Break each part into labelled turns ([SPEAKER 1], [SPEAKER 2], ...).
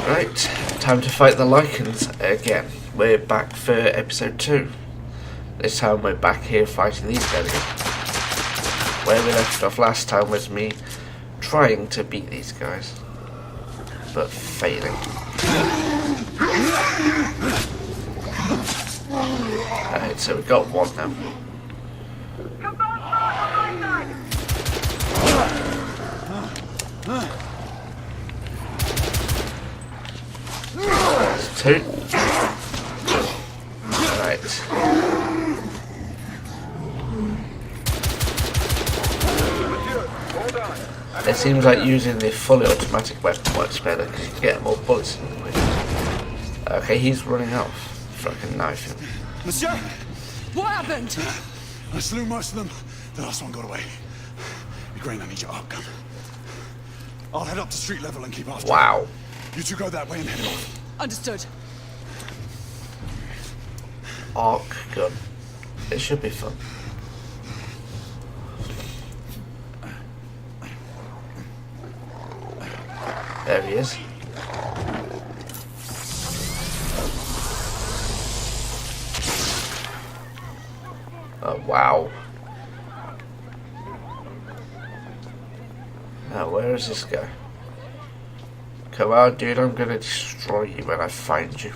[SPEAKER 1] Right, time to fight the Lycans again. We're back for episode 2. This time we're back here fighting these guys again. Where we left off last time was me trying to beat these guys, but failing. Alright, so we got one now. That's 2. Alright. It seems like using the fully automatic weapon works better because you can get more bullets in the way. Okay, he's running off. Fucking knife him.
[SPEAKER 2] Monsieur!
[SPEAKER 3] What happened?
[SPEAKER 2] I slew most of them. The last one got away. Igraine, I need your arc gun. I'll head up to street level and keep after
[SPEAKER 1] Wow.
[SPEAKER 2] you two go that way and head off.
[SPEAKER 3] Understood.
[SPEAKER 1] Arc gun. It should be fun. There he is. Oh, wow. Now, where is this guy? Come on, dude, I'm gonna destroy you when I find you.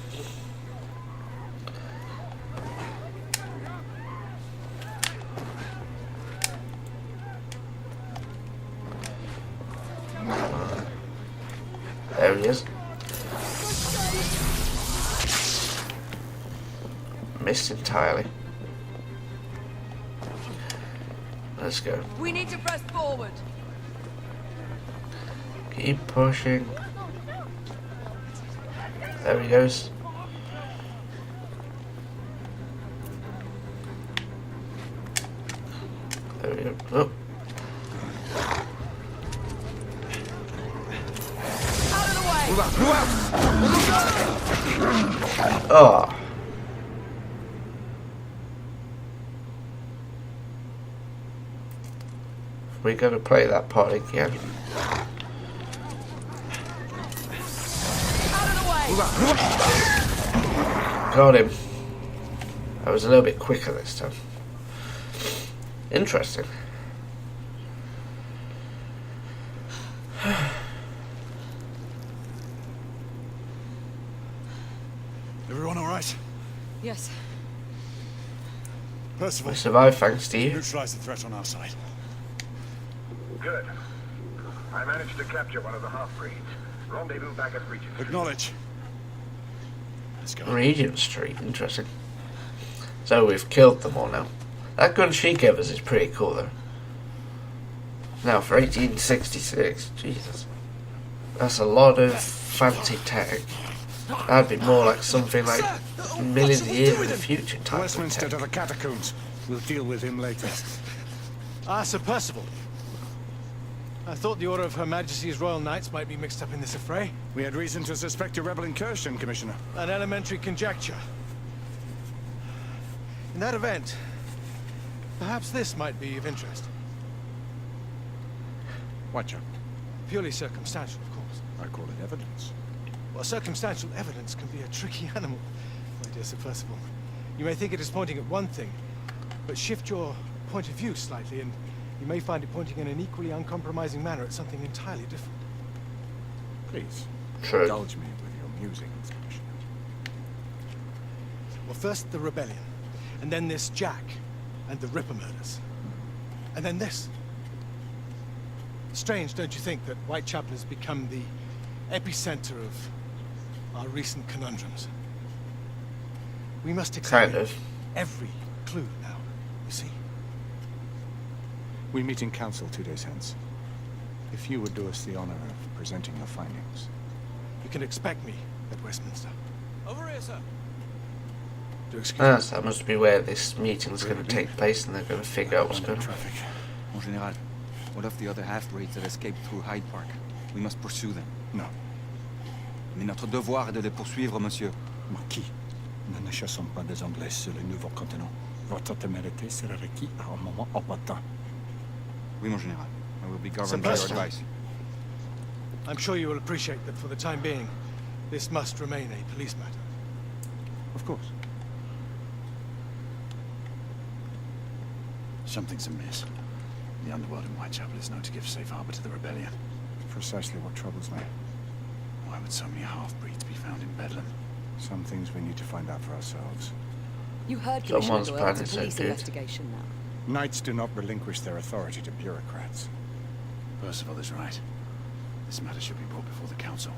[SPEAKER 1] There he is. Missed entirely. Let's go.
[SPEAKER 3] We need to press forward.
[SPEAKER 1] Keep pushing. There he goes. There we go. Oh.
[SPEAKER 3] Out of the way.
[SPEAKER 1] Oh. We're gonna play that part again.
[SPEAKER 3] Out of the way.
[SPEAKER 1] Got him. I was a little bit quicker this time. Interesting.
[SPEAKER 2] Everyone all right?
[SPEAKER 3] Yes.
[SPEAKER 2] Percival,
[SPEAKER 1] We survived thanks to you.
[SPEAKER 2] neutralize the threat on our side.
[SPEAKER 4] Good. I managed to capture one of the half-breeds. Rendezvous back at Regent.
[SPEAKER 2] Acknowledge. Let's go.
[SPEAKER 1] Regent Street, interesting. So we've killed them all now. That gun she gave us is pretty cool though. Now for 1866, Jesus. That's a lot of fancy tech. That'd be more like something like millions of years in the future type of
[SPEAKER 5] Westminster
[SPEAKER 1] tech.
[SPEAKER 5] to the catacombs. We'll deal with him later.
[SPEAKER 6] Ah, Sir Percival. I thought the Order of Her Majesty's Royal Knights might be mixed up in this affray.
[SPEAKER 5] We had reason to suspect a rebel incursion, Commissioner.
[SPEAKER 6] An elementary conjecture. In that event, perhaps this might be of interest.
[SPEAKER 5] Watch out.
[SPEAKER 6] Purely circumstantial, of course.
[SPEAKER 5] I call it evidence.
[SPEAKER 6] Well, circumstantial evidence can be a tricky animal, my dear Sir Percival. You may think it is pointing at one thing, but shift your point of view slightly and you may find it pointing in an equally uncompromising manner at something entirely different.
[SPEAKER 5] Please,
[SPEAKER 1] True.
[SPEAKER 5] indulge me with your musings, Commissioner.
[SPEAKER 6] Well, first the rebellion, and then this Jack, and the Ripper murders. And then this. Strange, don't you think, that Whitechapel has become the epicenter of our recent conundrums? We must
[SPEAKER 1] Kind
[SPEAKER 6] examine
[SPEAKER 1] of.
[SPEAKER 6] every clue now, you see.
[SPEAKER 5] We meet in council 2 days hence. If you would do us the honor of presenting your findings.
[SPEAKER 6] You can expect me at Westminster.
[SPEAKER 2] Over here, sir.
[SPEAKER 6] Do excuse
[SPEAKER 1] Ah,
[SPEAKER 6] me.
[SPEAKER 1] so that must be where this meeting's going to take place and they're going to figure out what's going on.
[SPEAKER 5] Traffic.
[SPEAKER 7] Mon Général, what of the other half-breeds that escaped through Hyde Park? We must pursue them.
[SPEAKER 5] No.
[SPEAKER 7] Mais notre devoir est de les poursuivre, monsieur.
[SPEAKER 5] Marquis, nous ne chassons pas des Anglais sur le nouveau continent. Votre témérité sera requis à un moment opportun.
[SPEAKER 7] Oui, mon général. I will be governed
[SPEAKER 6] Sir
[SPEAKER 7] by your
[SPEAKER 6] Percival.
[SPEAKER 7] advice.
[SPEAKER 6] I'm sure you will appreciate that for the time being, This must remain a police matter.
[SPEAKER 5] Of course.
[SPEAKER 2] Something's amiss. The underworld in Whitechapel is known to give safe harbor to the rebellion.
[SPEAKER 5] Precisely what troubles me.
[SPEAKER 2] Why would so many half-breeds be found in Bedlam?
[SPEAKER 5] Some things we need to find out for ourselves.
[SPEAKER 3] You heard
[SPEAKER 1] Someone's
[SPEAKER 3] Commissioner Doyle.
[SPEAKER 1] plan
[SPEAKER 3] It's
[SPEAKER 1] is
[SPEAKER 3] a police
[SPEAKER 1] so good.
[SPEAKER 3] investigation now.
[SPEAKER 5] Knights do not relinquish their authority to bureaucrats.
[SPEAKER 2] Percival is right. This matter should be brought before the council.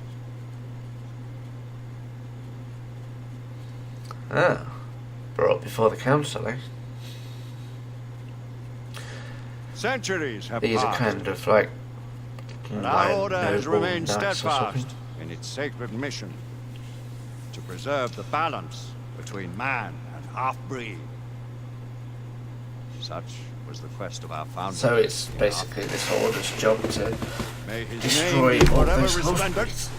[SPEAKER 1] Ah, brought before the council, eh?
[SPEAKER 8] Centuries have
[SPEAKER 1] These are
[SPEAKER 8] passed,
[SPEAKER 1] kind of like
[SPEAKER 8] but our order has
[SPEAKER 1] noble
[SPEAKER 8] remained
[SPEAKER 1] knights or
[SPEAKER 8] steadfast
[SPEAKER 1] something.
[SPEAKER 8] in its sacred mission to preserve the balance between man and half-breed. Such was the quest of our founder.
[SPEAKER 1] So it's basically this order's job to
[SPEAKER 8] May his
[SPEAKER 1] destroy
[SPEAKER 8] name be
[SPEAKER 1] all
[SPEAKER 8] forever
[SPEAKER 1] those
[SPEAKER 8] resplendent.
[SPEAKER 1] half-breeds.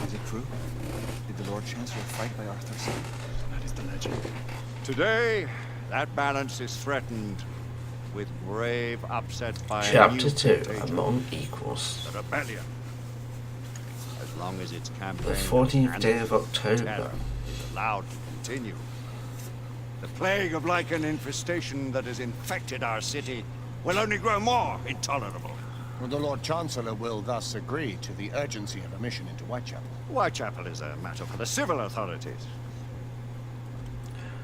[SPEAKER 7] Is it true? Did the Lord Chancellor fight by Arthur's side?
[SPEAKER 2] That is the legend.
[SPEAKER 8] Today, that balance is threatened with grave upset by a
[SPEAKER 1] Chapter
[SPEAKER 8] new
[SPEAKER 1] 2,
[SPEAKER 8] contagion,
[SPEAKER 1] Among Equals.
[SPEAKER 8] the rebellion. As long as its campaign
[SPEAKER 1] The 14th
[SPEAKER 8] and
[SPEAKER 1] day of October.
[SPEAKER 8] terror is allowed to continue, the plague of lichen infestation that has infected our city will only grow more intolerable.
[SPEAKER 9] Well, the Lord Chancellor will thus agree to the urgency of a mission into Whitechapel.
[SPEAKER 8] Whitechapel is a matter for the civil authorities.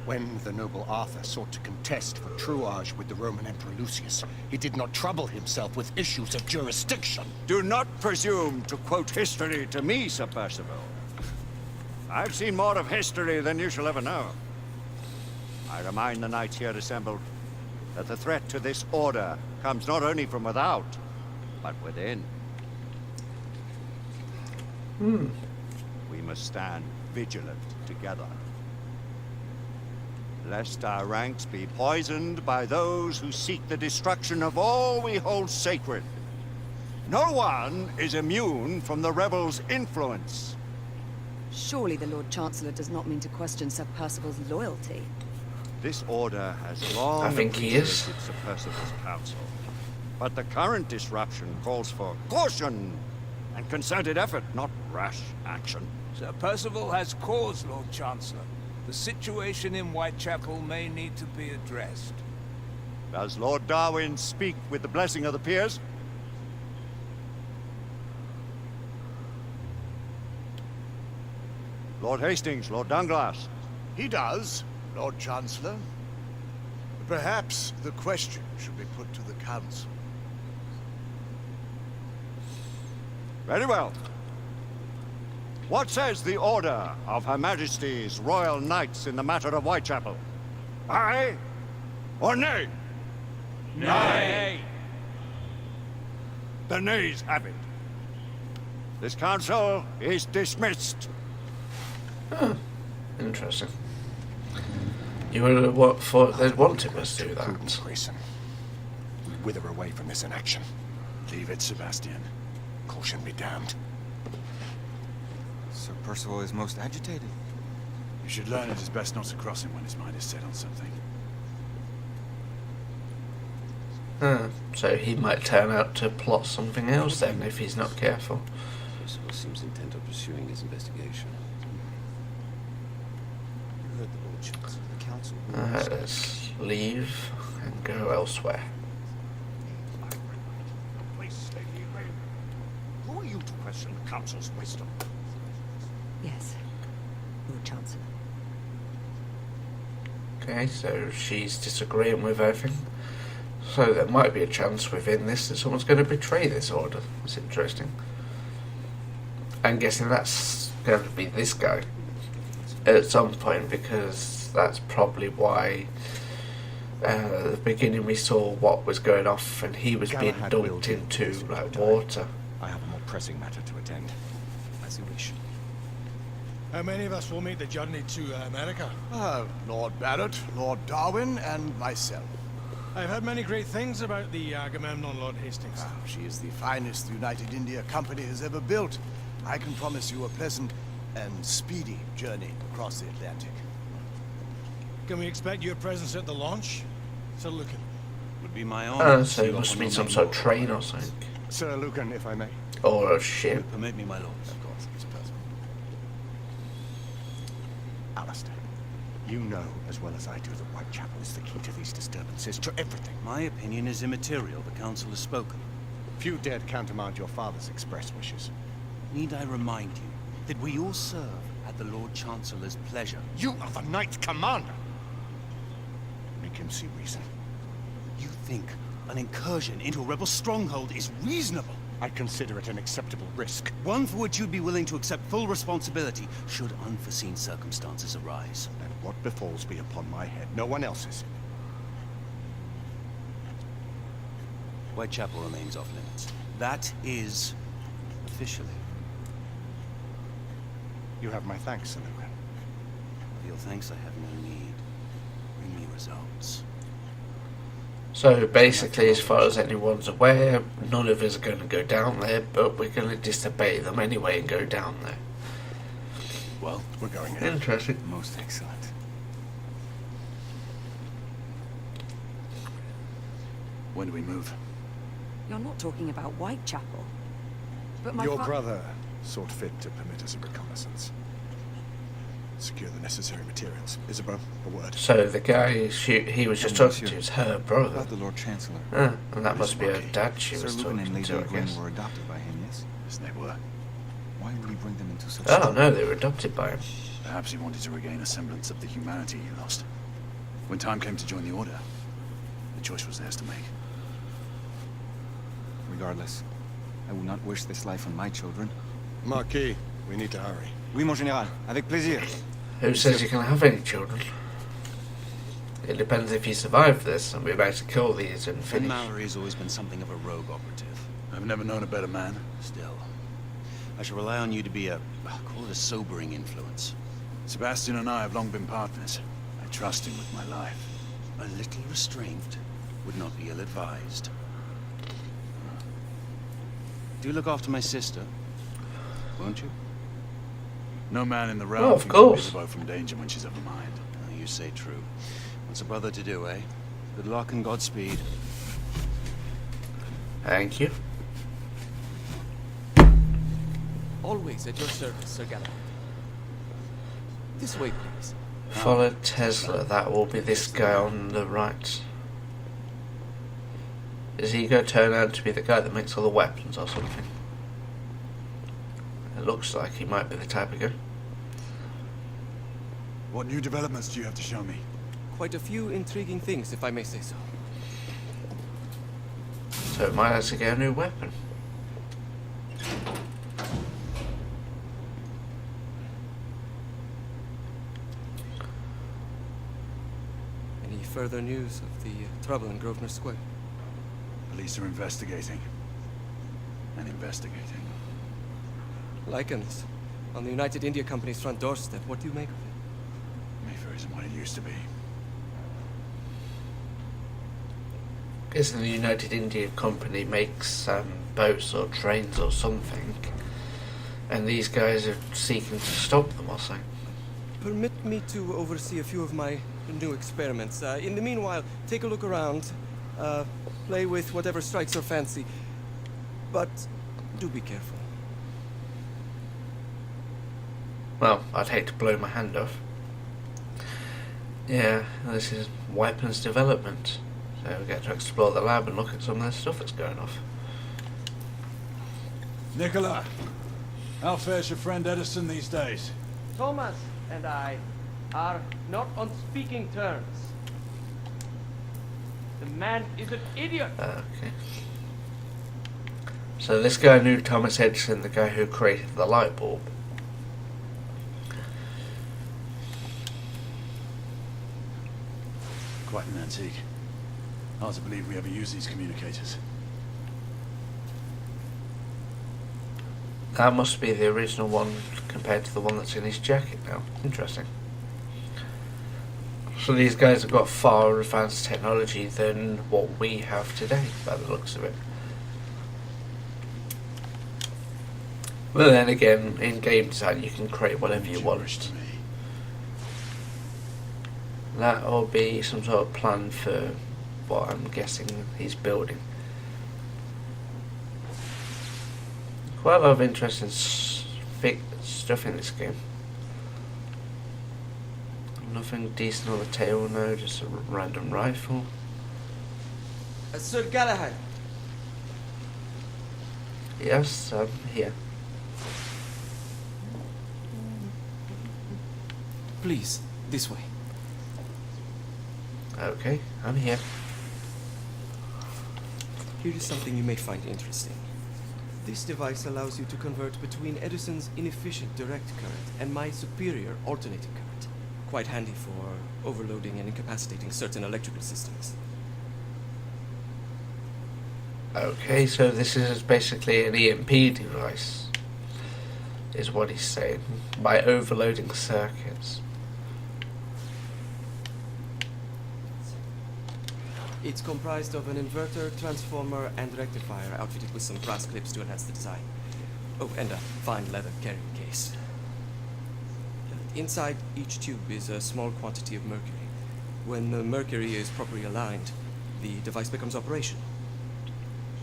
[SPEAKER 9] When the noble Arthur sought to contest for truage with the Roman Emperor Lucius, he did not trouble himself with issues of jurisdiction.
[SPEAKER 8] Do not presume to quote history to me, Sir Percival. I've seen more of history than you shall ever know. I remind the knights here assembled that the threat to this order comes not only from without, but within. We must stand vigilant together, lest our ranks be poisoned by those who seek the destruction of all we hold sacred. No one is immune from the rebels' influence.
[SPEAKER 3] Surely the Lord Chancellor does not mean to question Sir Percival's loyalty.
[SPEAKER 8] This order has long
[SPEAKER 1] I think he is.
[SPEAKER 8] appreciated Sir Percival's counsel. But the current disruption calls for caution and concerted effort, not rash action.
[SPEAKER 10] Sir Percival has cause, Lord Chancellor. The situation in Whitechapel may need to be addressed.
[SPEAKER 8] Does Lord Darwin speak with the blessing of the peers? Lord Hastings, Lord Dunglass.
[SPEAKER 2] He does, Lord Chancellor. Perhaps the question should be put to the council.
[SPEAKER 8] Very well. What says the Order of Her Majesty's Royal Knights in the matter of Whitechapel? Aye or nay?
[SPEAKER 10] Nay!
[SPEAKER 8] The nays have it. This council is dismissed.
[SPEAKER 1] Interesting. You would have thought they'd wanted us to do
[SPEAKER 9] Prudence,
[SPEAKER 1] that.
[SPEAKER 9] Grayson. We wither away from this inaction.
[SPEAKER 2] Leave it, Sebastian.
[SPEAKER 9] Caution be damned.
[SPEAKER 7] Sir Percival is most agitated.
[SPEAKER 2] You should learn it is best not to cross him when his mind is set on something.
[SPEAKER 1] So he might turn out to plot something else then if he's not careful.
[SPEAKER 11] Percival seems intent on pursuing his investigation. You heard the Lord Chancellor. The council.
[SPEAKER 1] Let's leave and go elsewhere.
[SPEAKER 8] Please, Lady Elaine. Who are you to question the council's wisdom?
[SPEAKER 3] Yes, Lord Chancellor.
[SPEAKER 1] Okay, so she's disagreeing with everything. So there might be a chance within this that someone's going to betray this order. It's interesting. I'm guessing that's going to be this guy at some point, because that's probably why at the beginning we saw what was going off and he was being
[SPEAKER 9] Galahad will
[SPEAKER 1] dunked
[SPEAKER 9] do
[SPEAKER 1] into
[SPEAKER 9] this
[SPEAKER 1] like
[SPEAKER 9] in time.
[SPEAKER 1] water.
[SPEAKER 9] I have a more pressing matter to attend.
[SPEAKER 7] As you wish.
[SPEAKER 6] How many of us will make the journey to America?
[SPEAKER 2] Lord Barrett, Lord Darwin, and myself.
[SPEAKER 6] I've heard many great things about the Agamemnon, Lord Hastings.
[SPEAKER 2] She is the finest the United India Company has ever built. I can promise you a pleasant and speedy journey across the Atlantic.
[SPEAKER 6] Can we expect your presence at the launch? Sir Lucan.
[SPEAKER 11] Would be my honor.
[SPEAKER 1] So it must be some sort of train or something.
[SPEAKER 9] Sir Lucan, if I may.
[SPEAKER 1] Or a ship.
[SPEAKER 11] Permit me, my lord.
[SPEAKER 2] Of course, Mr. Percival.
[SPEAKER 9] Alistair, you know as well as I do that Whitechapel is the key to these disturbances, to everything.
[SPEAKER 11] My opinion is immaterial. The Council has spoken.
[SPEAKER 9] Few dared countermand your father's express wishes.
[SPEAKER 11] Need I remind you that we all serve at the Lord Chancellor's pleasure?
[SPEAKER 9] You are the Knight Commander! Make him see reason.
[SPEAKER 11] You think an incursion into a rebel stronghold is reasonable?
[SPEAKER 9] I consider it an acceptable risk.
[SPEAKER 11] One for which you'd be willing to accept full responsibility should unforeseen circumstances arise.
[SPEAKER 9] And what befalls be upon my head, no one else's.
[SPEAKER 11] Whitechapel remains off limits. That is officially.
[SPEAKER 9] You have my thanks, Sir Lucan.
[SPEAKER 11] For your thanks I have no need. Bring me results.
[SPEAKER 1] So basically, as far as anyone's aware, none of us are going to go down there, but we're going to disobey them anyway and go down there.
[SPEAKER 9] Well, we're going in.
[SPEAKER 1] Interesting.
[SPEAKER 7] Most excellent.
[SPEAKER 2] When do we move?
[SPEAKER 3] You're not talking about Whitechapel. But my
[SPEAKER 2] Your brother saw fit to permit us a reconnaissance. Secure the necessary materials. Isabeau, a word.
[SPEAKER 1] So the guy he was just talking to is her brother.
[SPEAKER 7] About the Lord Chancellor.
[SPEAKER 1] And that must be her dad she
[SPEAKER 7] Sir
[SPEAKER 1] was
[SPEAKER 7] Lucan
[SPEAKER 1] talking
[SPEAKER 7] and Lady
[SPEAKER 1] to, I
[SPEAKER 7] Gwen
[SPEAKER 1] guess.
[SPEAKER 7] were adopted by him, yes?
[SPEAKER 2] Yes, they were.
[SPEAKER 7] Why would he bring them into such
[SPEAKER 1] Oh
[SPEAKER 7] trouble?
[SPEAKER 1] no, they were adopted by him.
[SPEAKER 2] Perhaps he wanted to regain a semblance of the humanity he lost. When time came to join the Order, the choice was theirs to make.
[SPEAKER 7] Regardless, I will not wish this life on my children.
[SPEAKER 2] Marquis, we need to hurry.
[SPEAKER 7] Oui, mon général. Avec plaisir.
[SPEAKER 1] Who says you can have any children? It depends if you survive this, and we're about to kill these and
[SPEAKER 11] Ben
[SPEAKER 1] finish.
[SPEAKER 11] Mallory has always been something of a rogue operative.
[SPEAKER 2] I've never known a better man.
[SPEAKER 11] Still, I shall rely on you to be call it a sobering influence.
[SPEAKER 2] Sebastian and I have long been partners. I trust him with my life.
[SPEAKER 11] A little restraint would not be ill-advised. Do look after my sister, won't you?
[SPEAKER 2] No man in the realm
[SPEAKER 1] Oh, of
[SPEAKER 2] can
[SPEAKER 1] course.
[SPEAKER 2] keep Isabeau from danger when she's of a mind.
[SPEAKER 11] You say true. What's a brother to do, eh? Good luck and Godspeed.
[SPEAKER 1] Thank you.
[SPEAKER 12] Always at your service, Sir Galahad. This way, please.
[SPEAKER 1] Follow Tesla. That will be this guy on the right. Is he going to turn out to be the guy that makes all the weapons or something? It looks like he might be the type of guy.
[SPEAKER 2] What new developments do you have to show me?
[SPEAKER 12] Quite a few intriguing things, if I may say so.
[SPEAKER 1] So it might actually get a new weapon.
[SPEAKER 12] Any further news of the trouble in Grosvenor Square?
[SPEAKER 2] Police are investigating. And investigating.
[SPEAKER 12] Lycans, on the United India Company's front doorstep. What do you make of it?
[SPEAKER 2] Mayfair isn't what it used to be.
[SPEAKER 1] Guessing the United India Company makes boats or trains or something, and these guys are seeking to stop them or something.
[SPEAKER 12] Permit me to oversee a few of my new experiments. In the meanwhile, take a look around. Play with whatever strikes your fancy. But do be careful.
[SPEAKER 1] Well, I'd hate to blow my hand off. Yeah, this is weapons development. So we get to explore the lab and look at some of the stuff that's going off.
[SPEAKER 2] Nicola, how fares your friend Edison these days?
[SPEAKER 12] Thomas and I are not on speaking terms. The man is an idiot.
[SPEAKER 1] Okay. So this guy knew Thomas Edison, the guy who created the light bulb.
[SPEAKER 2] Quite an antique. Hard to believe we ever use these communicators.
[SPEAKER 1] That must be the original one compared to the one that's in his jacket now. Interesting. So these guys have got far advanced technology than what we have today, by the looks of it. Well, then again, in game design you can create whatever you want. That'll be some sort of plan for what I'm guessing he's building. Quite a lot of interesting stuff in this game. Nothing decent on the table now, just a random rifle.
[SPEAKER 12] Sir Galahad.
[SPEAKER 1] Yes, I'm here.
[SPEAKER 12] Please, this way.
[SPEAKER 1] Okay, I'm here.
[SPEAKER 12] Here is something you may find interesting. This device allows you to convert between Edison's inefficient direct current and my superior alternating current. Quite handy for overloading and incapacitating certain electrical systems.
[SPEAKER 1] Okay, so this is basically an EMP device, is what he's saying, by overloading circuits.
[SPEAKER 12] It's comprised of an inverter, transformer, and rectifier outfitted with some brass clips to enhance the design. Oh, and a fine leather carrying case. Inside each tube is a small quantity of mercury. When the mercury is properly aligned, the device becomes operational.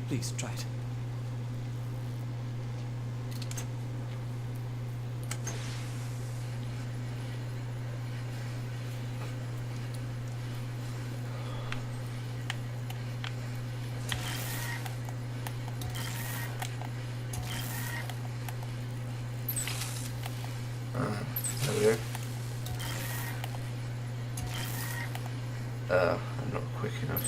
[SPEAKER 12] Please, try it.
[SPEAKER 1] There we go. I'm not quick enough.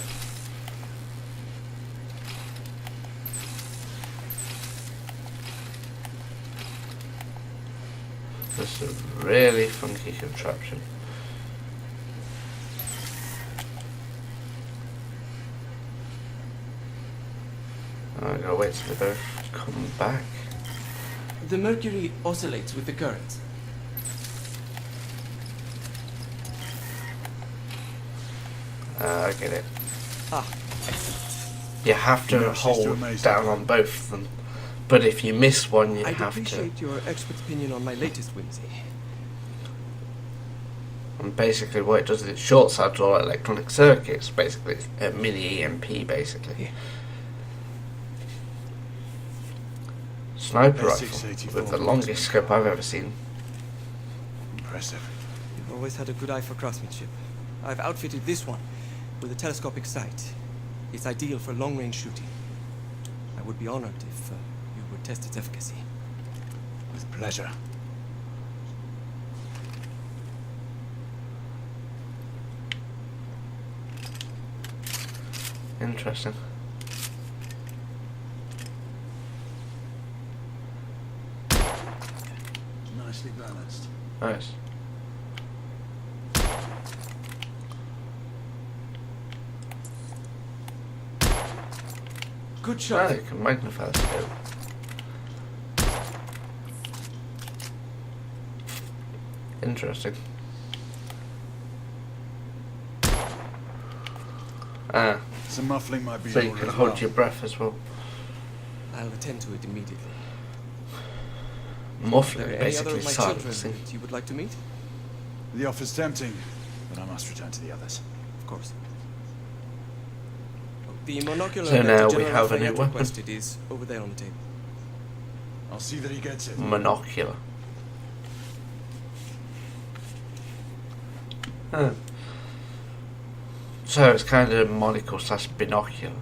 [SPEAKER 1] This is a really funky contraption. I gotta wait till they both come back.
[SPEAKER 12] The mercury oscillates with the current.
[SPEAKER 1] I get it.
[SPEAKER 12] Ah, excellent.
[SPEAKER 1] You have to
[SPEAKER 2] No, she's too
[SPEAKER 1] hold
[SPEAKER 2] amazing.
[SPEAKER 1] down on both of them. But if you miss one, you
[SPEAKER 12] I'd
[SPEAKER 1] have to.
[SPEAKER 12] appreciate your expert opinion on my latest whimsy.
[SPEAKER 1] And basically what it does is it shorts out all electronic circuits. Basically, it's a mini EMP, basically.
[SPEAKER 12] Yeah.
[SPEAKER 1] Sniper rifle
[SPEAKER 2] S684
[SPEAKER 1] with the longest scope I've ever seen.
[SPEAKER 2] Impressive.
[SPEAKER 12] You've always had a good eye for craftsmanship. I've outfitted this one with a telescopic sight. It's ideal for long-range shooting. I would be honored if you would test its efficacy.
[SPEAKER 2] With pleasure.
[SPEAKER 1] Interesting.
[SPEAKER 2] Nicely balanced.
[SPEAKER 1] Nice.
[SPEAKER 12] Good shot.
[SPEAKER 1] Ah, you can magnify the scope. Interesting. Ah,
[SPEAKER 2] Some muffling might be
[SPEAKER 1] so
[SPEAKER 2] in
[SPEAKER 1] you
[SPEAKER 2] order
[SPEAKER 1] can
[SPEAKER 2] as
[SPEAKER 1] hold
[SPEAKER 2] well.
[SPEAKER 1] your breath as well.
[SPEAKER 12] I'll attend to it immediately.
[SPEAKER 1] Muffling,
[SPEAKER 12] Are there any other
[SPEAKER 1] basically
[SPEAKER 12] of my children
[SPEAKER 1] silencing.
[SPEAKER 12] that you would like to meet?
[SPEAKER 2] The offer's tempting, but I must return to the others.
[SPEAKER 12] Of course. The monocular
[SPEAKER 1] So
[SPEAKER 12] that
[SPEAKER 1] now we
[SPEAKER 12] General
[SPEAKER 1] have a new
[SPEAKER 12] Lafayette
[SPEAKER 1] weapon.
[SPEAKER 12] requested is over there on the table.
[SPEAKER 2] I'll see that he gets it.
[SPEAKER 1] Monocular. Huh. So it's kind of monocle slash binocular.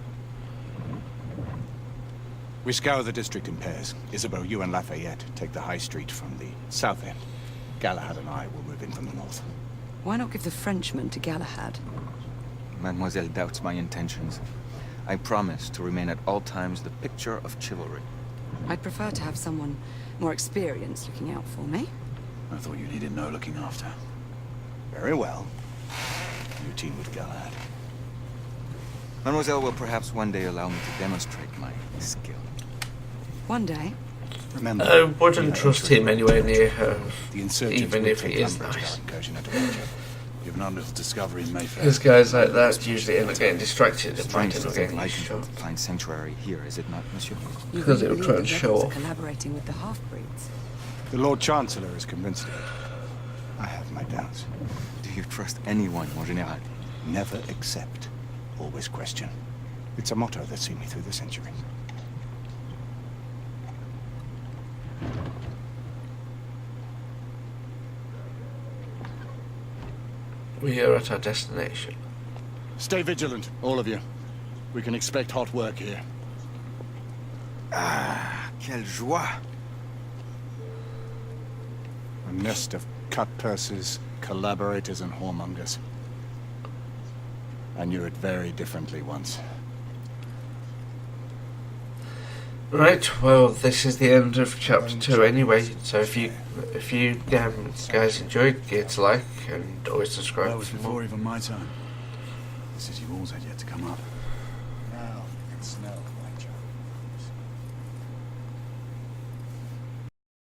[SPEAKER 9] We scour the district in pairs. Isabeau, you and Lafayette take the high street from the south end. Galahad and I will move in from the north.
[SPEAKER 3] Why not give the Frenchman to Galahad?
[SPEAKER 7] Mademoiselle doubts my intentions. I promise to remain at all times the picture of chivalry.
[SPEAKER 3] I'd prefer to have someone more experienced looking out for me.
[SPEAKER 2] I thought you needed no looking after.
[SPEAKER 9] Very well. You team with Galahad.
[SPEAKER 7] Mademoiselle will perhaps one day allow me to demonstrate my skill.
[SPEAKER 3] One day.
[SPEAKER 9] Remember,
[SPEAKER 1] I wouldn't trust him anywhere near her,
[SPEAKER 9] the insurgents
[SPEAKER 1] even
[SPEAKER 9] will
[SPEAKER 1] if he
[SPEAKER 9] take
[SPEAKER 1] is
[SPEAKER 9] umbrage at
[SPEAKER 1] nice.
[SPEAKER 9] our incursion into Roger.
[SPEAKER 2] Given our little discovery in Mayfair.
[SPEAKER 1] Because guys like that usually end up getting distracted and
[SPEAKER 7] Strange
[SPEAKER 1] might end
[SPEAKER 7] to
[SPEAKER 1] up
[SPEAKER 7] think
[SPEAKER 1] getting
[SPEAKER 7] I
[SPEAKER 1] shot.
[SPEAKER 7] can find sanctuary here, is it not, monsieur?
[SPEAKER 3] You
[SPEAKER 1] Because
[SPEAKER 3] really
[SPEAKER 1] it would try
[SPEAKER 3] believe
[SPEAKER 1] and
[SPEAKER 3] the
[SPEAKER 1] show
[SPEAKER 3] rebels
[SPEAKER 1] off.
[SPEAKER 3] are collaborating with the half-breeds.
[SPEAKER 9] The Lord Chancellor is convinced of it. I have my doubts.
[SPEAKER 7] Do you trust anyone, mon général?
[SPEAKER 9] Never accept, always question. It's a motto that's seen me through the centuries.
[SPEAKER 1] We are at our destination.
[SPEAKER 9] Stay vigilant, all of you. We can expect hot work here.
[SPEAKER 7] Ah, quelle joie!
[SPEAKER 9] A nest of cut-purses, collaborators, and whoremongers. I knew it very differently once.
[SPEAKER 1] Right, well, this is the end of chapter 2 anyway, so if you guys enjoyed, get a like and always subscribe.
[SPEAKER 2] That was before even my time. The city walls had yet to come up.